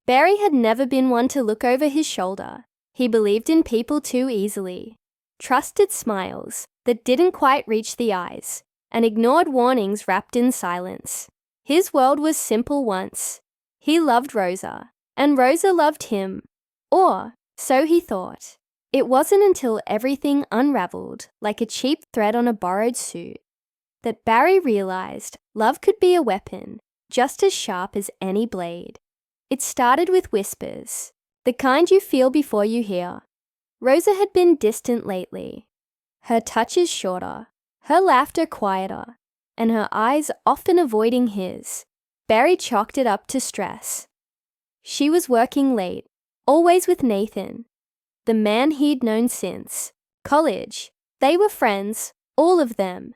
Barry had never been one to look over his shoulder. He believed in people too easily, trusted smiles that didn't quite reach the eyes, and ignored warnings wrapped in silence. His world was simple once. He loved Rosa, and Rosa loved him. Or so he thought. It wasn't until everything unraveled like a cheap thread on a borrowed suit that Barry realized love could be a weapon just as sharp as any blade. It started with whispers, the kind you feel before you hear. Rosa had been distant lately, her touches shorter, her laughter quieter, and her eyes often avoiding his. Barry chalked it up to stress. She was working late, always with Nathan, the man he'd known since college. They were friends, all of them.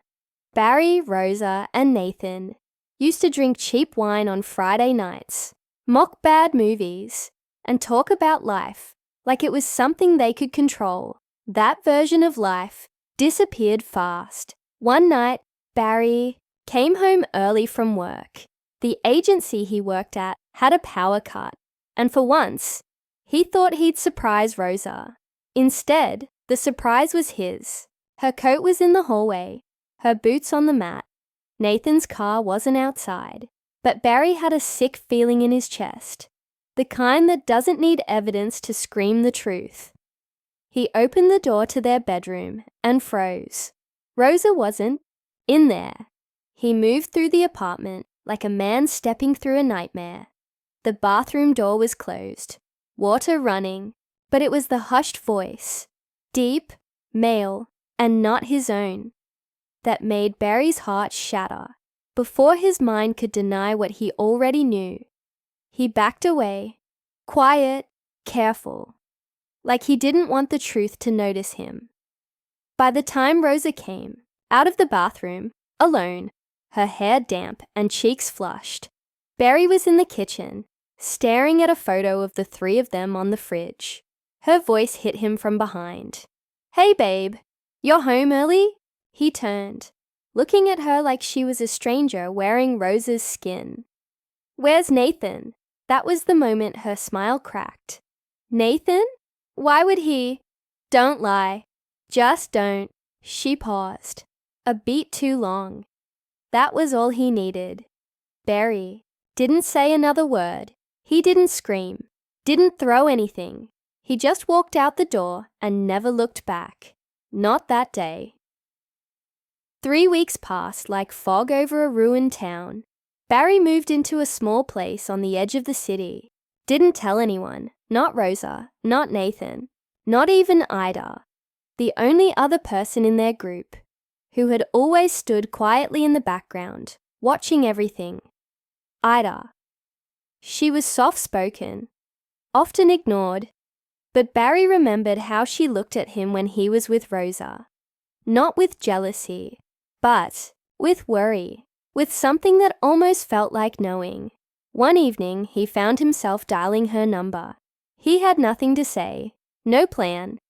Barry, Rosa, and Nathan used to drink cheap wine on Friday nights, mock bad movies, and talk about life like it was something they could control. That version of life disappeared fast. One night, Barry came home early from work. The agency he worked at had a power cut, and for once, he thought he'd surprise Rosa. Instead, the surprise was his. Her coat was in the hallway, her boots on the mat. Nathan's car wasn't outside, but Barry had a sick feeling in his chest, the kind that doesn't need evidence to scream the truth. He opened the door to their bedroom and froze. Rosa wasn't in there. He moved through the apartment like a man stepping through a nightmare. The bathroom door was closed, water running, but it was the hushed voice, deep, male, and not his own, that made Barry's heart shatter. Before his mind could deny what he already knew, he backed away, quiet, careful, like he didn't want the truth to notice him. By the time Rosa came, out of the bathroom, alone, her hair damp and cheeks flushed, Barry was in the kitchen, staring at a photo of the three of them on the fridge. Her voice hit him from behind. "Hey babe, you're home early?" He turned, looking at her like she was a stranger wearing Rosa's skin. "Where's Nathan?" That was the moment her smile cracked. "Nathan? Why would he?" "Don't lie. Just don't." She paused, a beat too long. That was all he needed. Barry didn't say another word. He didn't scream, didn't throw anything. He just walked out the door and never looked back. Not that day. 3 weeks passed like fog over a ruined town. Barry moved into a small place on the edge of the city. Didn't tell anyone, not Rosa, not Nathan, not even Ida, the only other person in their group, who had always stood quietly in the background, watching everything. Ida. She was soft-spoken, often ignored, but Barry remembered how she looked at him when he was with Rosa. Not with jealousy, but with worry, with something that almost felt like knowing. One evening, he found himself dialing her number. He had nothing to say, no plan,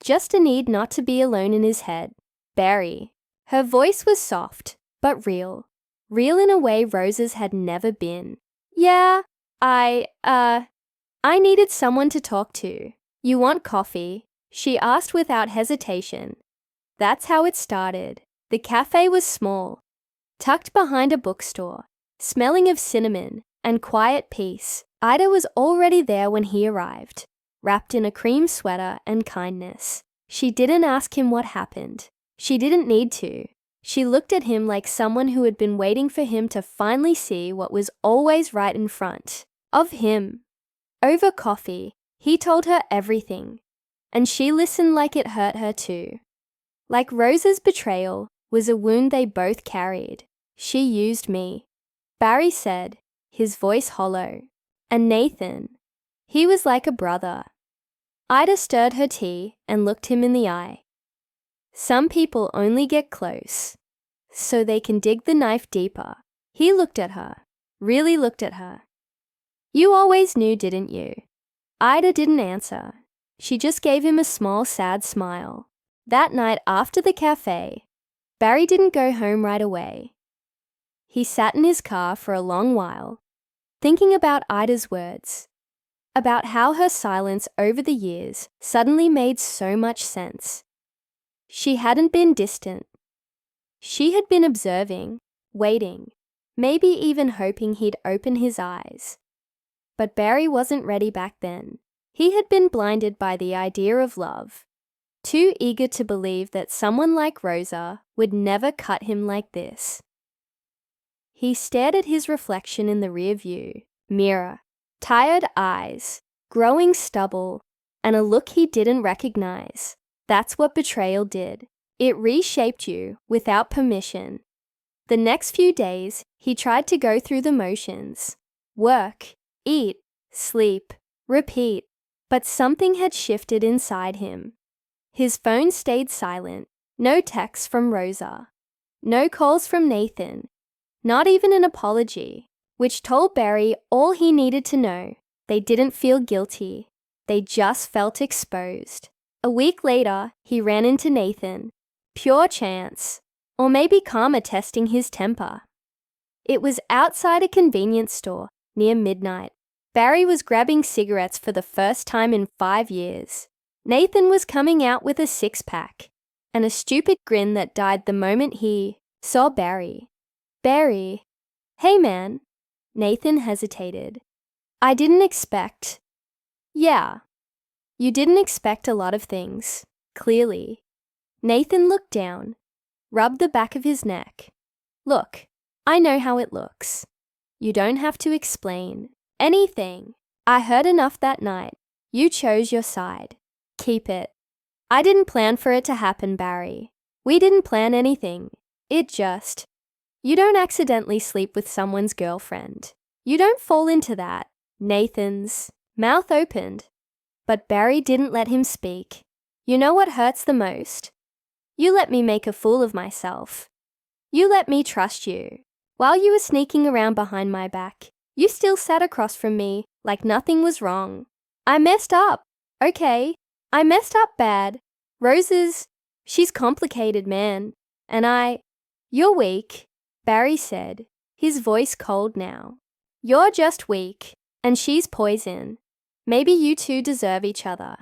just a need not to be alone in his head. Barry. Her voice was soft, but real in a way Rosa's had never been. "Yeah, I needed someone to talk to. You want coffee?" she asked without hesitation. That's how it started. The cafe was small, tucked behind a bookstore, smelling of cinnamon and quiet peace. Ida was already there when he arrived, wrapped in a cream sweater and kindness. She didn't ask him what happened. She didn't need to. She looked at him like someone who had been waiting for him to finally see what was always right in front of him. Over coffee, he told her everything, and she listened like it hurt her too. Like Rosa's betrayal was a wound they both carried. "She used me," Barry said, his voice hollow. "And Nathan, he was like a brother." Ida stirred her tea and looked him in the eye. Some people only get close so they can dig the knife deeper. He looked at her, really looked at her. "You always knew, didn't you?" Ida didn't answer. She just gave him a small, sad smile. That night after the cafe, Barry didn't go home right away. He sat in his car for a long while, thinking about Ida's words. about how her silence over the years suddenly made so much sense. She hadn't been distant. She had been observing, waiting, maybe even hoping he'd open his eyes. But Barry wasn't ready back then. He had been blinded by the idea of love, too eager to believe that someone like Rosa would never cut him like this. He stared at his reflection in the rearview mirror, tired eyes, growing stubble, and a look he didn't recognize. That's what betrayal did. It reshaped you without permission. The next few days, he tried to go through the motions. Work, eat, sleep, repeat. But something had shifted inside him. His phone stayed silent. No texts from Rosa. No calls from Nathan. Not even an apology, which told Barry all he needed to know. They didn't feel guilty. They just felt exposed. A week later, he ran into Nathan. Pure chance. Or maybe karma testing his temper. It was outside a convenience store near midnight. Barry was grabbing cigarettes for the first time in 5 years. Nathan was coming out with a six-pack and a stupid grin that died the moment he saw Barry. Barry. Hey man. Nathan hesitated. I didn't expect. Yeah. You didn't expect a lot of things, clearly. Nathan looked down, rubbed the back of his neck. Look, I know how it looks. You don't have to explain anything. I heard enough that night. You chose your side. Keep it. I didn't plan for it to happen, Barry. We didn't plan anything. It just... You don't accidentally sleep with someone's girlfriend. You don't fall into that. Nathan's mouth opened. But Barry didn't let him speak. You know what hurts the most? You let me make a fool of myself. You let me trust you. While you were sneaking around behind my back, you still sat across from me like nothing was wrong. I messed up. Okay, I messed up bad. She's complicated, man. And You're weak, Barry said, his voice cold now. You're just weak, and she's poison. Maybe you two deserve each other.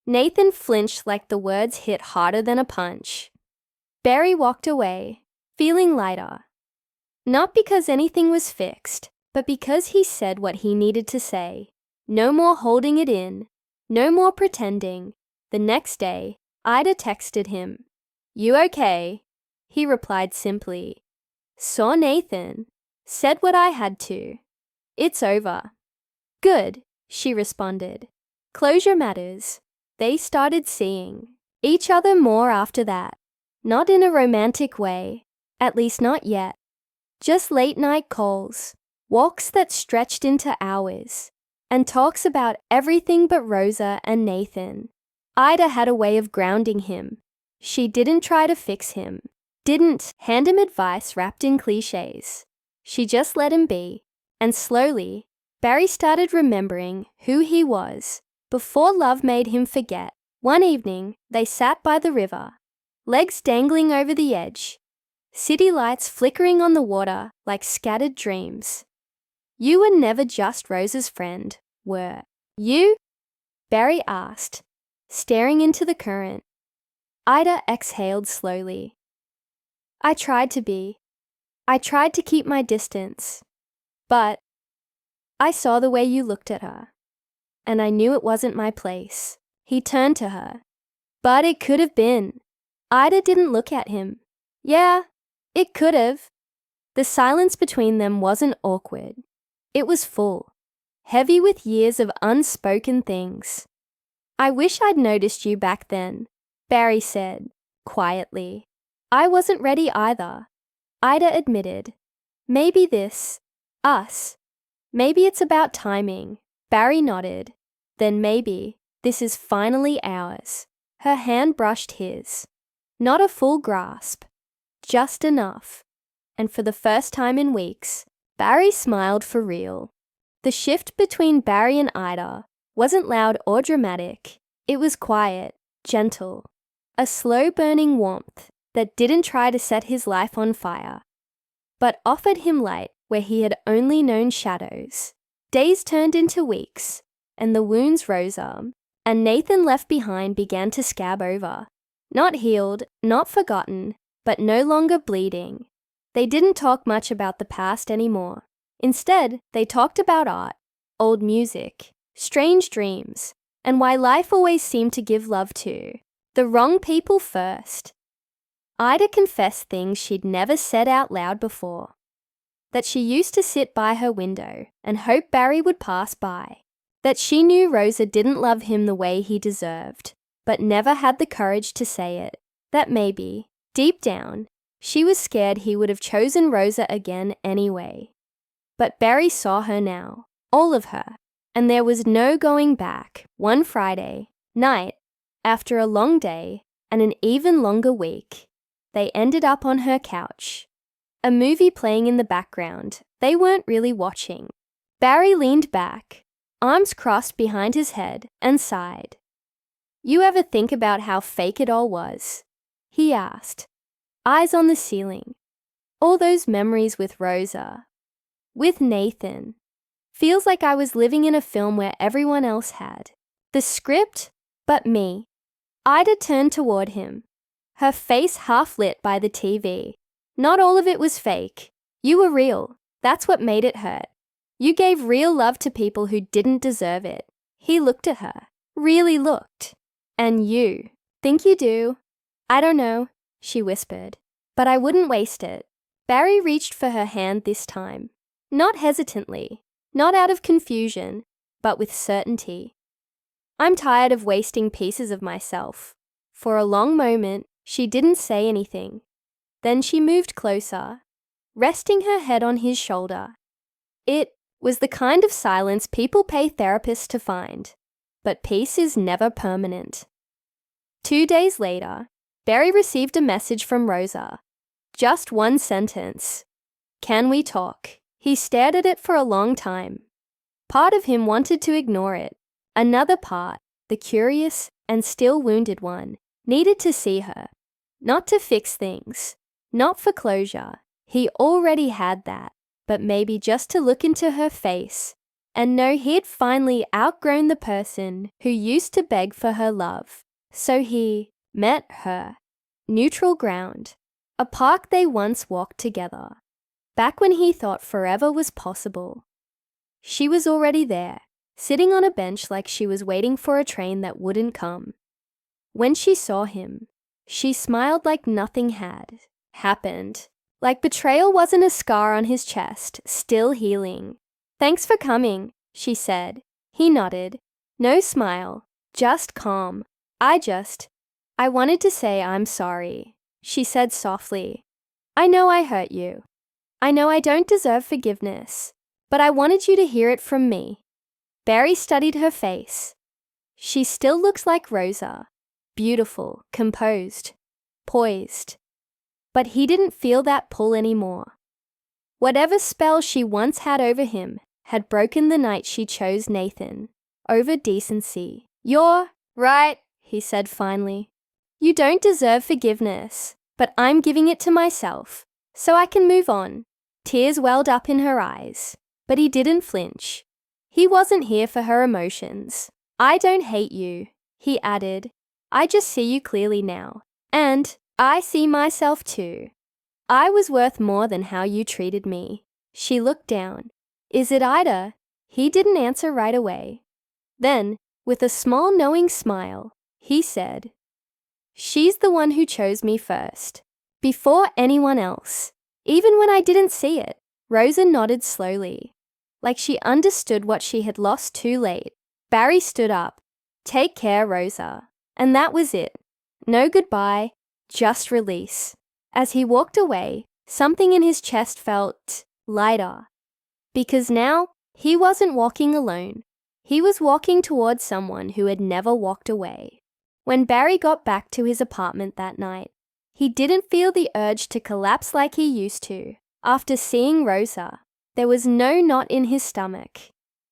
Nathan flinched like the words hit harder than a punch. Barry walked away, feeling lighter. Not because anything was fixed, but because he said what he needed to say. No more holding it in. No more pretending. The next day, Ida texted him. You okay? He replied simply. Saw Nathan. Said what I had to. It's over. Good, she responded. Closure matters. They started seeing each other more after that. Not in a romantic way, at least not yet. Just late-night calls, walks that stretched into hours, and talks about everything but Rosa and Nathan. Ida had a way of grounding him. She didn't try to fix him, didn't hand him advice wrapped in cliches. She just let him be, and slowly, Barry started remembering who he was before love made him forget. One evening, they sat by the river, legs dangling over the edge, city lights flickering on the water like scattered dreams. You were never just Rosa's friend, were you? Barry asked, staring into the current. Ida exhaled slowly. I tried to be. I tried to keep my distance. But I saw the way you looked at her, and I knew it wasn't my place. He turned to her. But it could have been. Ida didn't look at him. Yeah, it could have. The silence between them wasn't awkward. It was full, heavy with years of unspoken things. I wish I'd noticed you back then, Barry said, quietly. I wasn't ready either. Ida admitted. Maybe us. Maybe it's about timing. Barry nodded. Then maybe this is finally ours. Her hand brushed his. Not a full grasp, just enough. And for the first time in weeks, Barry smiled for real. The shift between Barry and Ida wasn't loud or dramatic. It was quiet, gentle, a slow-burning warmth that didn't try to set his life on fire, but offered him light where he had only known shadows. Days turned into weeks, and the wounds rose up, and Nathan left behind began to scab over. Not healed, not forgotten, but no longer bleeding. They didn't talk much about the past anymore. Instead, they talked about art, old music, strange dreams, and why life always seemed to give love to the wrong people first. Ida confessed things she'd never said out loud before. That she used to sit by her window and hope Barry would pass by. That she knew Rosa didn't love him the way he deserved, but never had the courage to say it. That maybe, deep down, she was scared he would have chosen Rosa again anyway. But Barry saw her now, all of her, and there was no going back. One Friday night, after a long day and an even longer week, they ended up on her couch. A movie playing in the background they weren't really watching. Barry leaned back, arms crossed behind his head, and sighed. "You ever think about how fake it all was?" he asked, eyes on the ceiling. "All those memories with Rosa, with Nathan. Feels like I was living in a film where everyone else had the script, but me." Ida turned toward him, her face half lit by the TV. "Not all of it was fake. You were real. That's what made it hurt. You gave real love to people who didn't deserve it." He looked at her, really looked. "And you think you do?" "I don't know," she whispered, "but I wouldn't waste it." Barry reached for her hand this time, not hesitantly, not out of confusion, but with certainty. "I'm tired of wasting pieces of myself." For a long moment, she didn't say anything. Then she moved closer, resting her head on his shoulder. It was the kind of silence people pay therapists to find, but peace is never permanent. 2 days later, Barry received a message from Rosa. Just one sentence. "Can we talk?" He stared at it for a long time. Part of him wanted to ignore it. Another part, the curious and still wounded one, needed to see her. Not to fix things, not for closure. He already had that, but maybe just to look into her face and know he'd finally outgrown the person who used to beg for her love. So he met her. Neutral ground. A park they once walked together. Back when he thought forever was possible. She was already there, sitting on a bench like she was waiting for a train that wouldn't come. When she saw him, she smiled like nothing had happened. Like betrayal wasn't a scar on his chest, still healing. "Thanks for coming," she said. He nodded. No smile, just calm. I wanted to say I'm sorry," she said softly. "I know I hurt you. I know I don't deserve forgiveness, but I wanted you to hear it from me." Barry studied her face. She still looks like Rosa, beautiful, composed, poised. But he didn't feel that pull anymore. Whatever spell she once had over him had broken the night she chose Nathan over decency. "You're right," he said finally. "You don't deserve forgiveness, but I'm giving it to myself, so I can move on." Tears welled up in her eyes, but he didn't flinch. He wasn't here for her emotions. "I don't hate you," he added. "I just see you clearly now. And I see myself too. I was worth more than how you treated me." She looked down. "Is it Ida?" He didn't answer right away. Then, with a small knowing smile, he said, "She's the one who chose me first, before anyone else, even when I didn't see it." Rosa nodded slowly, like she understood what she had lost too late. Barry stood up. "Take care, Rosa." And that was it. No goodbye, just release. As he walked away, something in his chest felt lighter. Because now, he wasn't walking alone. He was walking towards someone who had never walked away. When Barry got back to his apartment that night, he didn't feel the urge to collapse like he used to. After seeing Rosa, there was no knot in his stomach,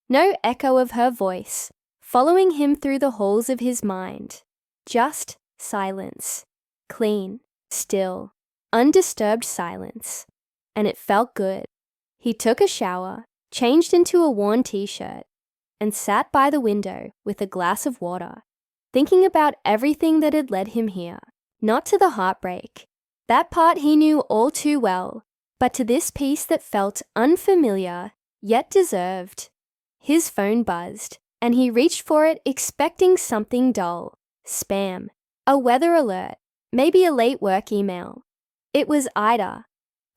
no echo of her voice following him through the halls of his mind. Just silence. Clean, still, undisturbed silence. And it felt good. He took a shower, changed into a worn t-shirt, and sat by the window with a glass of water, thinking about everything that had led him here. Not to the heartbreak. That part he knew all too well, but to this peace that felt unfamiliar, yet deserved. His phone buzzed, and he reached for it expecting something dull. Spam. A weather alert. Maybe a late work email. It was Ida.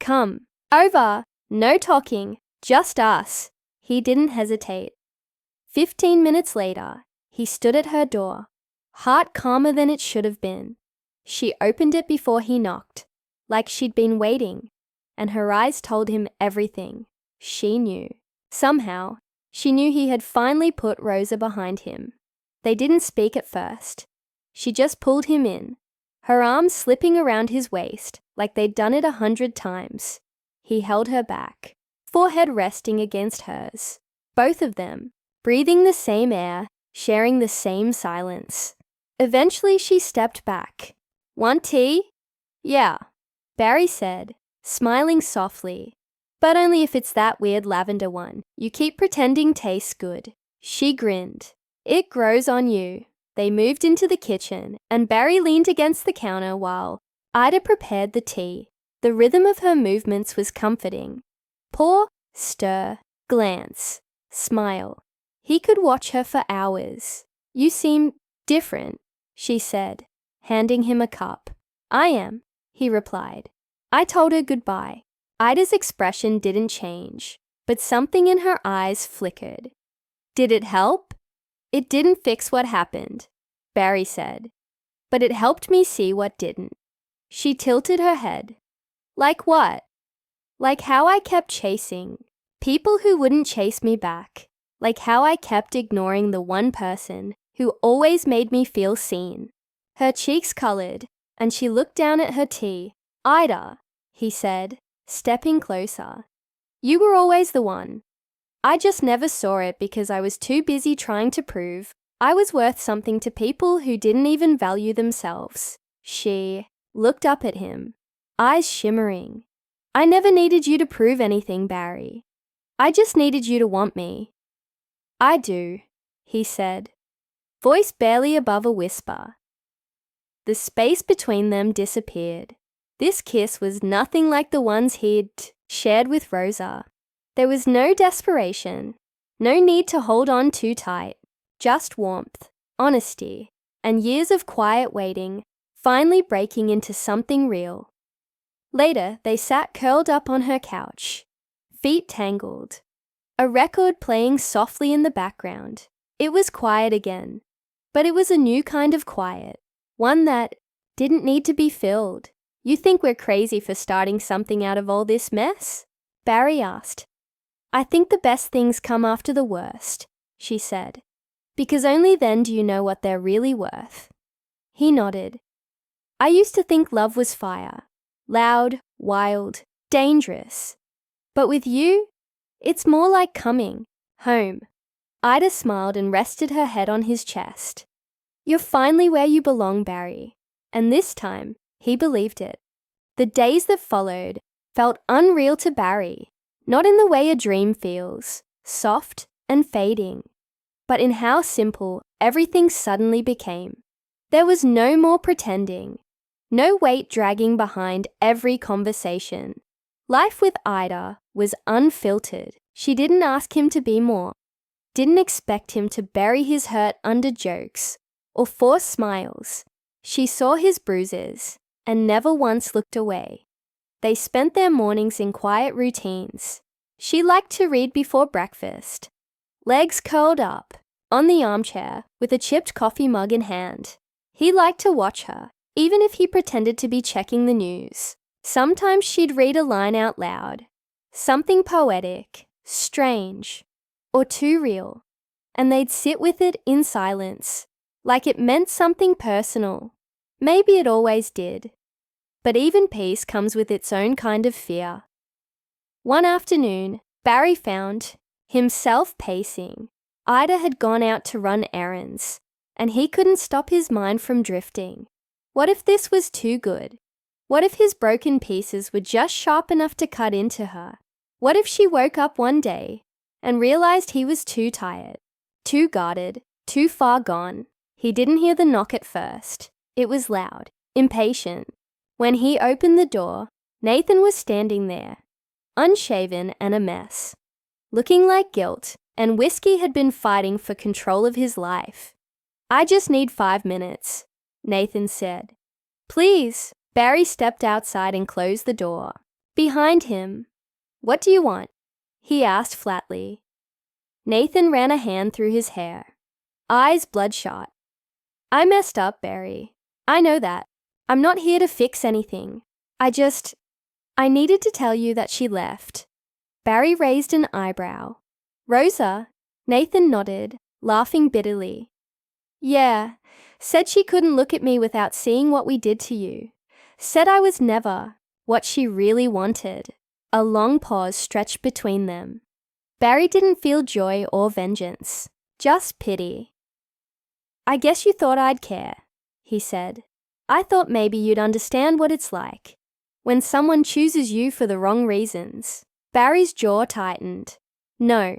Come. Over. No talking. Just us. He didn't hesitate. 15 minutes later, he stood at her door, heart calmer than it should have been. She opened it before he knocked, like she'd been waiting, and her eyes told him everything. She knew. Somehow, she knew he had finally put Rosa behind him. They didn't speak at first. She just pulled him in, her arms slipping around his waist like they'd done it 100 times. He held her back, forehead resting against hers. Both of them, breathing the same air, sharing the same silence. Eventually she stepped back. Want tea? Yeah, Barry said, smiling softly. But only if it's that weird lavender one you keep pretending tastes good. She grinned. It grows on you. They moved into the kitchen, and Barry leaned against the counter while Ida prepared the tea. The rhythm of her movements was comforting. Pour, stir, glance, smile. He could watch her for hours. You seem different, she said, handing him a cup. I am, he replied. I told her goodbye. Ida's expression didn't change, but something in her eyes flickered. Did it help? It didn't fix what happened, Barry said, but it helped me see what didn't. She tilted her head. Like what? Like how I kept chasing people who wouldn't chase me back. Like how I kept ignoring the one person who always made me feel seen. Her cheeks colored, and she looked down at her tea. Ida, he said, stepping closer. You were always the one. I just never saw it because I was too busy trying to prove I was worth something to people who didn't even value themselves. She looked up at him, eyes shimmering. I never needed you to prove anything, Barry. I just needed you to want me. I do, he said, voice barely above a whisper. The space between them disappeared. This kiss was nothing like the ones he'd shared with Rosa. There was no desperation, no need to hold on too tight, just warmth, honesty, and years of quiet waiting, finally breaking into something real. Later, they sat curled up on her couch, feet tangled, a record playing softly in the background. It was quiet again, but it was a new kind of quiet, one that didn't need to be filled. You think we're crazy for starting something out of all this mess? Barry asked. I think the best things come after the worst, she said, because only then do you know what they're really worth. He nodded. I used to think love was fire, loud, wild, dangerous. But with you, it's more like coming home. Ida smiled and rested her head on his chest. You're finally where you belong, Barry. And this time, he believed it. The days that followed felt unreal to Barry, not in the way a dream feels, soft and fading, but in how simple everything suddenly became. There was no more pretending, no weight dragging behind every conversation. Life with Ida was unfiltered. She didn't ask him to be more, didn't expect him to bury his hurt under jokes or force smiles. She saw his bruises and never once looked away. They spent their mornings in quiet routines. She liked to read before breakfast, legs curled up, on the armchair with a chipped coffee mug in hand. He liked to watch her, even if he pretended to be checking the news. Sometimes she'd read a line out loud, something poetic, strange, or too real, and they'd sit with it in silence, like it meant something personal. Maybe it always did. But even peace comes with its own kind of fear. One afternoon, Barry found himself pacing. Ida had gone out to run errands, and he couldn't stop his mind from drifting. What if this was too good? What if his broken pieces were just sharp enough to cut into her? What if she woke up one day and realized he was too tired, Too guarded, too far gone. He didn't hear the knock at first. It was loud, impatient. When he opened the door, Nathan was standing there, unshaven and a mess, looking like guilt, and Whiskey had been fighting for control of his life. "I just need 5 minutes," Nathan said. "Please." Barry stepped outside and closed the door. Behind him, "What do you want?" he asked flatly. Nathan ran a hand through his hair, eyes bloodshot. "I messed up, Barry. I know that. I'm not here to fix anything. I needed to tell you that she left." Barry raised an eyebrow. "Rosa?" Nathan nodded, laughing bitterly. "Yeah, said she couldn't look at me without seeing what we did to you. Said I was never what she really wanted." A long pause stretched between them. Barry didn't feel joy or vengeance, just pity. "I guess you thought I'd care," he said. "I thought maybe you'd understand what it's like when someone chooses you for the wrong reasons." Barry's jaw tightened. "No,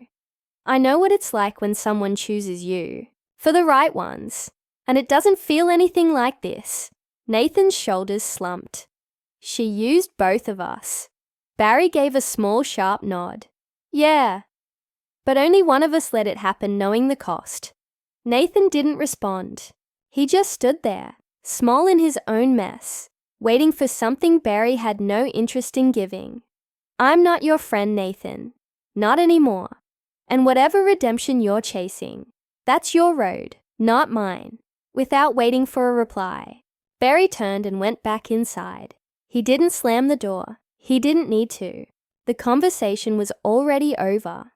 I know what it's like when someone chooses you for the right ones, and it doesn't feel anything like this." Nathan's shoulders slumped. "She used both of us." Barry gave a small, sharp nod. "Yeah, but only one of us let it happen knowing the cost." Nathan didn't respond. He just stood there, small in his own mess, waiting for something Barry had no interest in giving. "I'm not your friend, Nathan. Not anymore. And whatever redemption you're chasing, that's your road, not mine." Without waiting for a reply, Barry turned and went back inside. He didn't slam the door. He didn't need to. The conversation was already over.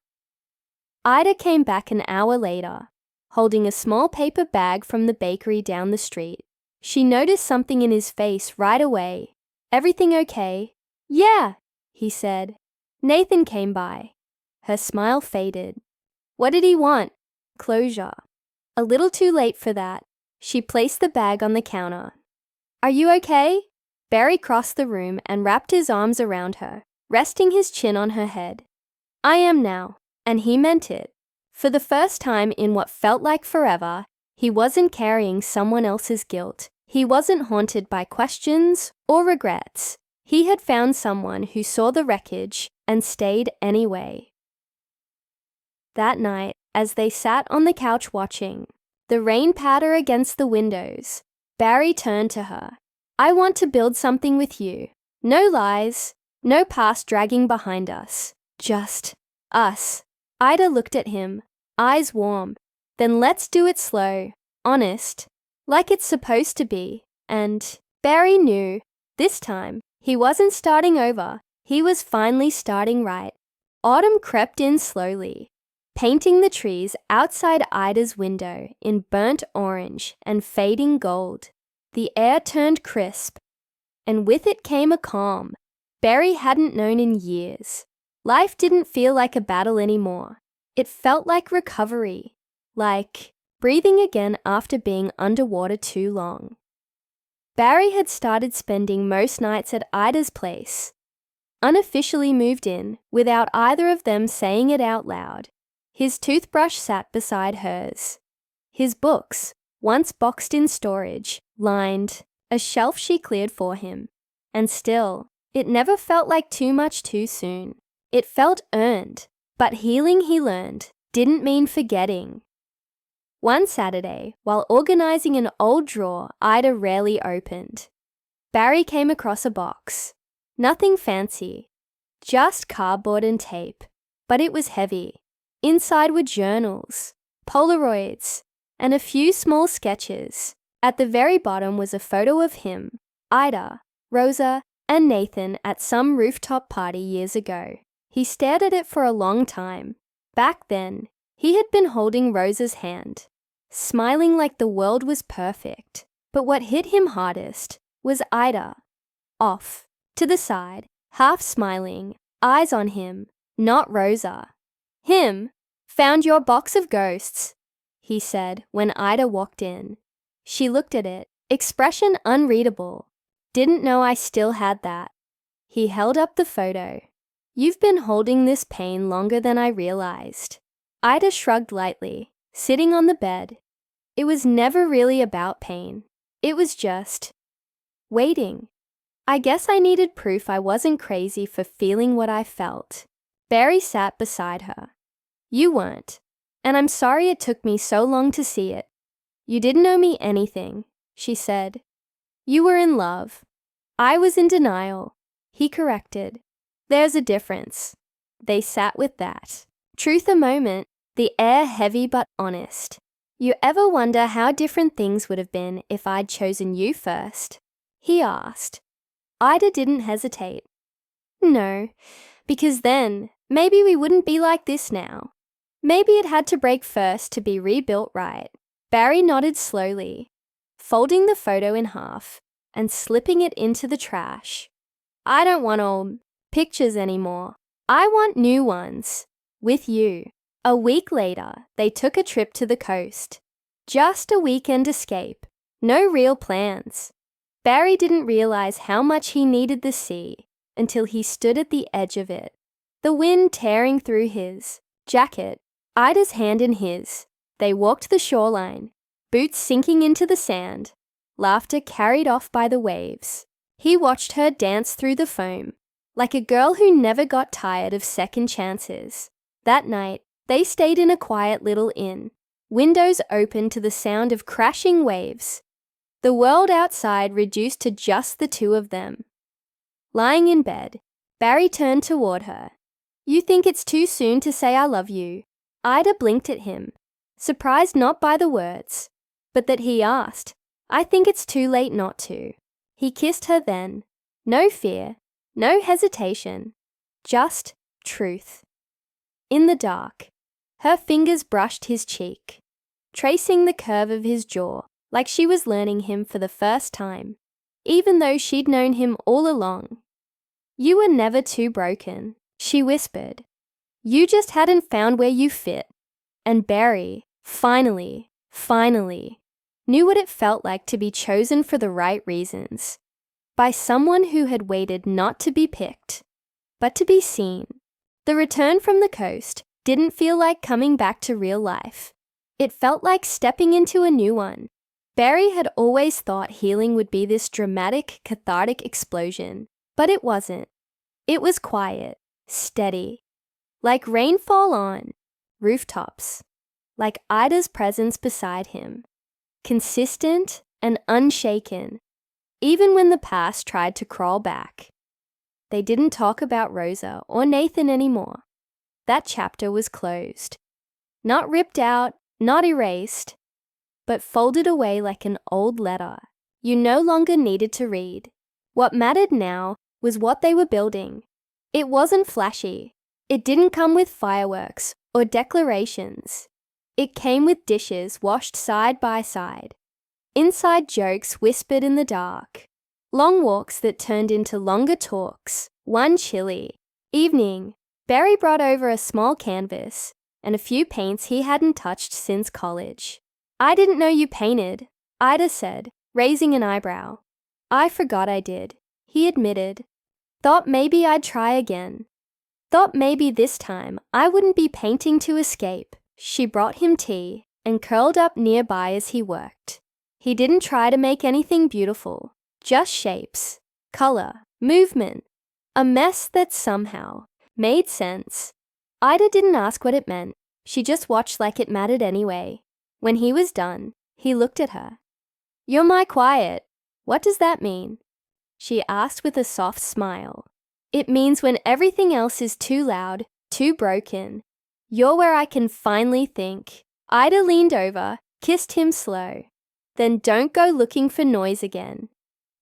Ida came back an hour later, holding a small paper bag from the bakery down the street. She noticed something in his face right away. "Everything okay?" "Yeah," he said. Nathan came by. Her smile faded. "What did he want?" "Closure." A little too late for that. She placed the bag on the counter. "Are you okay?" Barry crossed the room and wrapped his arms around her, resting his chin on her head. "I am now," and he meant it. For the first time in what felt like forever, he wasn't carrying someone else's guilt. He wasn't haunted by questions or regrets. He had found someone who saw the wreckage and stayed anyway. That night, as they sat on the couch watching the rain patter against the windows, Barry turned to her. "I want to build something with you. No lies, no past dragging behind us. Just us." Ida looked at him, eyes warm. "Then let's do it slow, honest, like it's supposed to be." And Barry knew, this time, he wasn't starting over. He was finally starting right. Autumn crept in slowly, painting the trees outside Ida's window in burnt orange and fading gold. The air turned crisp, and with it came a calm Barry hadn't known in years. Life didn't feel like a battle anymore. It felt like recovery, like breathing again after being underwater too long. Barry had started spending most nights at Ida's place, unofficially moved in without either of them saying it out loud. His toothbrush sat beside hers. His books, once boxed in storage, lined a shelf she cleared for him. And still, it never felt like too much too soon. It felt earned, but healing, he learned, didn't mean forgetting. One Saturday, while organizing an old drawer Ida rarely opened, Barry came across a box. Nothing fancy, just cardboard and tape, but it was heavy. Inside were journals, Polaroids, and a few small sketches. At the very bottom was a photo of him, Ida, Rosa, and Nathan at some rooftop party years ago. He stared at it for a long time. Back then, he had been holding Rosa's hand, smiling like the world was perfect. But what hit him hardest was Ida, off, to the side, half smiling, eyes on him, not Rosa. "Him, found your box of ghosts," he said when Ida walked in. She looked at it, expression unreadable. "Didn't know I still had that." He held up the photo. "You've been holding this pain longer than I realized." Ida shrugged lightly. sitting on the bed. It was never really about pain. It was just waiting. I guess I needed proof I wasn't crazy for feeling what I felt. Barry sat beside her. You weren't. And I'm sorry it took me so long to see it. You didn't owe me anything, she said. You were in love. I was in denial. He corrected. There's a difference. They sat with that. Truth a moment, the air heavy but honest. You ever wonder how different things would have been if I'd chosen you first? He asked. Ida didn't hesitate. No, because then maybe we wouldn't be like this now. Maybe it had to break first to be rebuilt right. Barry nodded slowly, folding the photo in half and slipping it into the trash. I don't want old pictures anymore. I want new ones. With you. A week later, they took a trip to the coast. Just a weekend escape. No real plans. Barry didn't realize how much he needed the sea until he stood at the edge of it. The wind tearing through his jacket, Ida's hand in his. They walked the shoreline, boots sinking into the sand, laughter carried off by the waves. He watched her dance through the foam, like a girl who never got tired of second chances. That night, they stayed in a quiet little inn, windows open to the sound of crashing waves. The world outside reduced to just the two of them. Lying in bed, Barry turned toward her. You think it's too soon to say I love you? Ida blinked at him, surprised not by the words, but that he asked. I think it's too late not to. He kissed her then. No fear, no hesitation, just truth. In the dark, her fingers brushed his cheek, tracing the curve of his jaw like she was learning him for the first time, even though she'd known him all along. You were never too broken, she whispered. You just hadn't found where you fit. And Barry, finally, knew what it felt like to be chosen for the right reasons, by someone who had waited not to be picked, but to be seen. The return from the coast didn't feel like coming back to real life. It felt like stepping into a new one. Barry had always thought healing would be this dramatic, cathartic explosion, but it wasn't. It was quiet, steady, like rainfall on rooftops, like Ida's presence beside him, consistent and unshaken, even when the past tried to crawl back. They didn't talk about Rosa or Nathan anymore. That chapter was closed. Not ripped out, not erased, but folded away like an old letter you no longer needed to read. What mattered now was what they were building. It wasn't flashy. It didn't come with fireworks or declarations. It came with dishes washed side by side, inside jokes whispered in the dark, long walks that turned into longer talks. One chilly evening, Barry brought over a small canvas and a few paints he hadn't touched since college. I didn't know you painted, Ida said, raising an eyebrow. I forgot I did, he admitted. Thought maybe I'd try again. Thought maybe this time I wouldn't be painting to escape. She brought him tea and curled up nearby as he worked. He didn't try to make anything beautiful, just shapes, color, movement, a mess that somehow made sense. Ida didn't ask what it meant. She just watched like it mattered anyway. When he was done, he looked at her. You're my quiet. What does that mean? She asked with a soft smile. It means when everything else is too loud, too broken, you're where I can finally think. Ida leaned over, kissed him slow. Then don't go looking for noise again.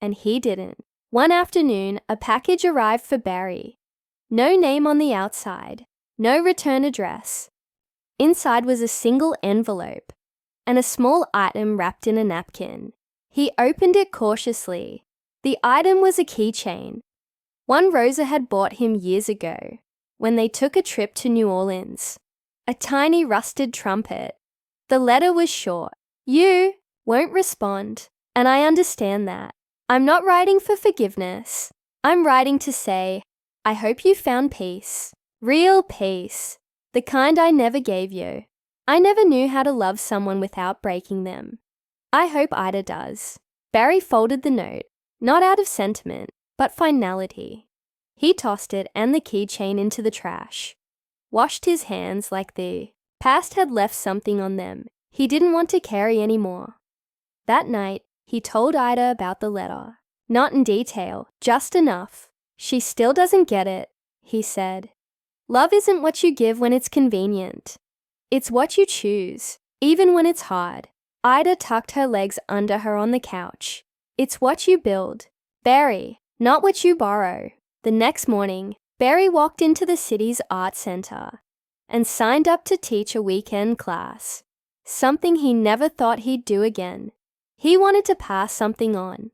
And he didn't. One afternoon, a package arrived for Barry. No name on the outside, no return address. Inside was a single envelope and a small item wrapped in a napkin. He opened it cautiously. The item was a keychain, one Rosa had bought him years ago when they took a trip to New Orleans. A tiny rusted trumpet. The letter was short. You won't respond, and I understand that. I'm not writing for forgiveness. I'm writing to say, I hope you found peace. Real peace. The kind I never gave you. I never knew how to love someone without breaking them. I hope Ida does. Barry folded the note, not out of sentiment, but finality. He tossed it and the keychain into the trash. Washed his hands like the past had left something on them he didn't want to carry anymore. That night, he told Ida about the letter. Not in detail, just enough. She still doesn't get it, he said. Love isn't what you give when it's convenient. It's what you choose, even when it's hard. Ida tucked her legs under her on the couch. It's what you build, Barry, not what you borrow. The next morning, Barry walked into the city's art center and signed up to teach a weekend class, something he never thought he'd do again. He wanted to pass something on.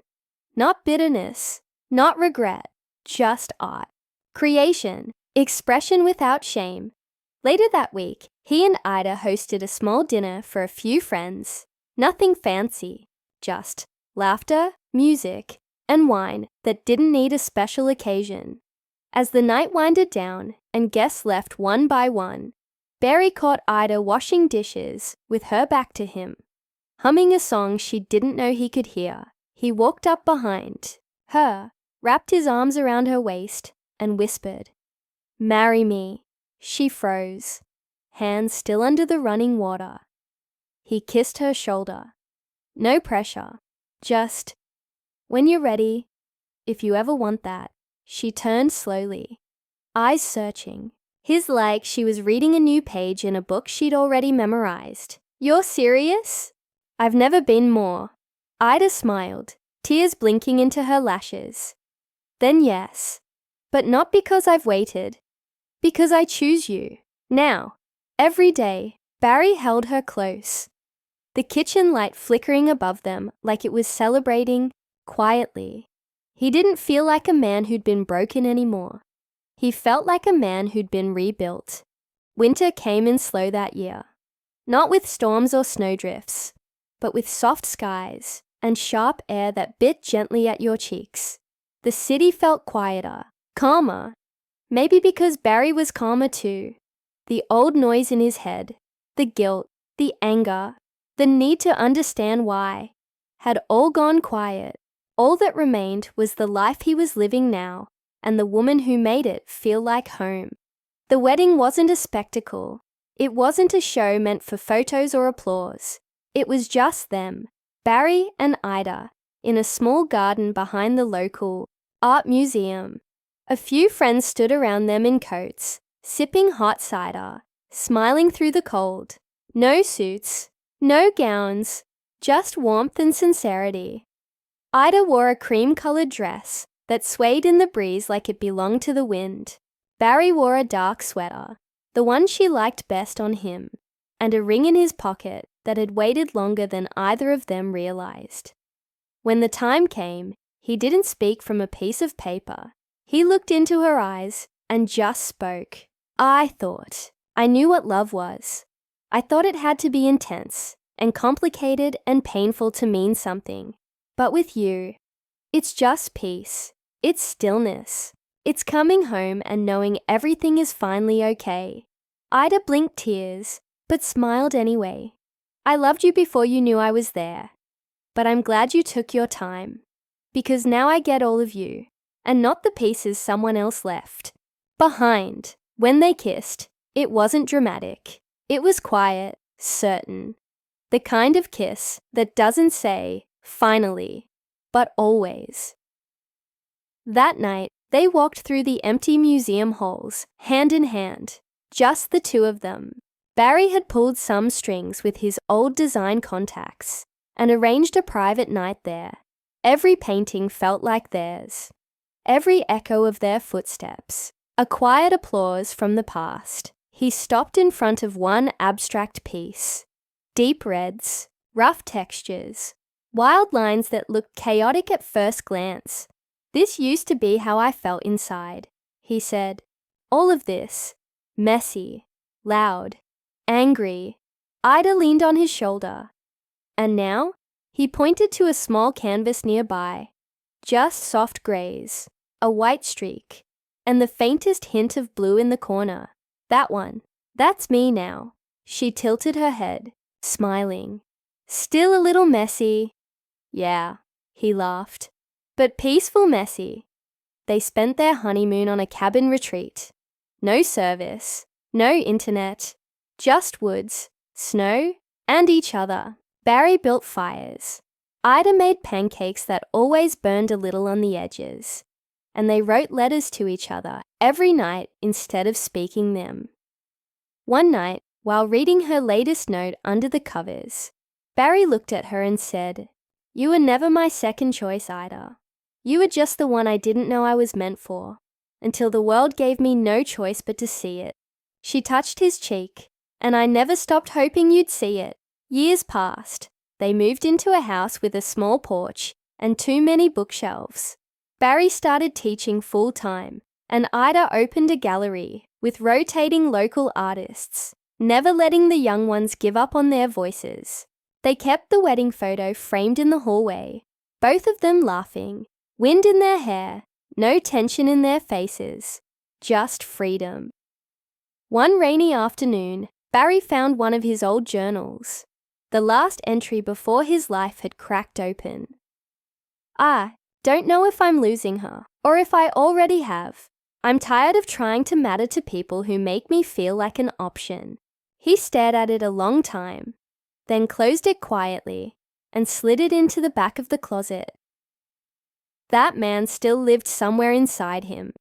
Not bitterness, not regret, just art. Creation, expression without shame. Later that week, he and Ida hosted a small dinner for a few friends. Nothing fancy, just laughter, music, and wine that didn't need a special occasion. As the night winded down and guests left one by one, Barry caught Ida washing dishes with her back to him. Humming a song she didn't know he could hear, he walked up behind her, wrapped his arms around her waist, and whispered, "Marry me." She froze, hands still under the running water. He kissed her shoulder. No pressure, just, "When you're ready, if you ever want that." She turned slowly, eyes searching, his like she was reading a new page in a book she'd already memorized. "You're serious?" "I've never been more." Ida smiled, tears blinking into her lashes. "Then yes, but not because I've waited. Because I choose you. Now. Every day." Barry held her close, the kitchen light flickering above them like it was celebrating quietly. He didn't feel like a man who'd been broken anymore. He felt like a man who'd been rebuilt. Winter came in slow that year. Not with storms or snowdrifts, but with soft skies and sharp air that bit gently at your cheeks. The city felt quieter, calmer. Maybe because Barry was calmer too. The old noise in his head, the guilt, the anger, the need to understand why, had all gone quiet. All that remained was the life he was living now and the woman who made it feel like home. The wedding wasn't a spectacle. It wasn't a show meant for photos or applause. It was just them, Barry and Ida, in a small garden behind the local art museum. A few friends stood around them in coats, sipping hot cider, smiling through the cold. No suits, no gowns, just warmth and sincerity. Ida wore a cream-colored dress that swayed in the breeze like it belonged to the wind. Barry wore a dark sweater, the one she liked best on him, and a ring in his pocket that had waited longer than either of them realized. When the time came, he didn't speak from a piece of paper. He looked into her eyes and just spoke. I knew what love was. I thought it had to be intense and complicated and painful to mean something. But with you, it's just peace. It's stillness. It's coming home and knowing everything is finally okay. Ida blinked tears, but smiled anyway. I loved you before you knew I was there. But I'm glad you took your time. Because now I get all of you, and not the pieces someone else left behind. When they kissed, it wasn't dramatic. It was quiet, certain. The kind of kiss that doesn't say, finally, but always. That night, they walked through the empty museum halls, hand in hand, just the two of them. Barry had pulled some strings with his old design contacts and arranged a private night there. Every painting felt like theirs. Every echo of their footsteps. A quiet applause from the past. He stopped in front of one abstract piece. Deep reds, rough textures, wild lines that looked chaotic at first glance. This used to be how I felt inside, he said. All of this, messy, loud, angry. Ida leaned on his shoulder. And now, he pointed to a small canvas nearby. Just soft grays, a white streak, and the faintest hint of blue in the corner. That one. That's me now. She tilted her head, smiling. Still a little messy. Yeah, he laughed. But peaceful messy. They spent their honeymoon on a cabin retreat. No service, no internet, just woods, snow, and each other. Barry built fires. Ida made pancakes that always burned a little on the edges. And they wrote letters to each other every night instead of speaking them. One night, while reading her latest note under the covers, Barry looked at her and said, "You were never my second choice, Ida. You were just the one I didn't know I was meant for, until the world gave me no choice but to see it." She touched his cheek, and I never stopped hoping you'd see it. Years passed. They moved into a house with a small porch and too many bookshelves. Barry started teaching full-time, and Ida opened a gallery with rotating local artists, never letting the young ones give up on their voices. They kept the wedding photo framed in the hallway, both of them laughing, wind in their hair, no tension in their faces, just freedom. One rainy afternoon, Barry found one of his old journals, the last entry before his life had cracked open. "I don't know if I'm losing her, or if I already have. I'm tired of trying to matter to people who make me feel like an option." He stared at it a long time, then closed it quietly and slid it into the back of the closet. That man still lived somewhere inside him,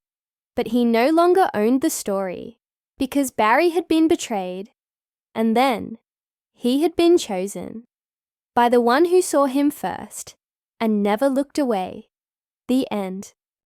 but he no longer owned the story, because Barry had been betrayed, and then he had been chosen by the one who saw him first and never looked away. The end.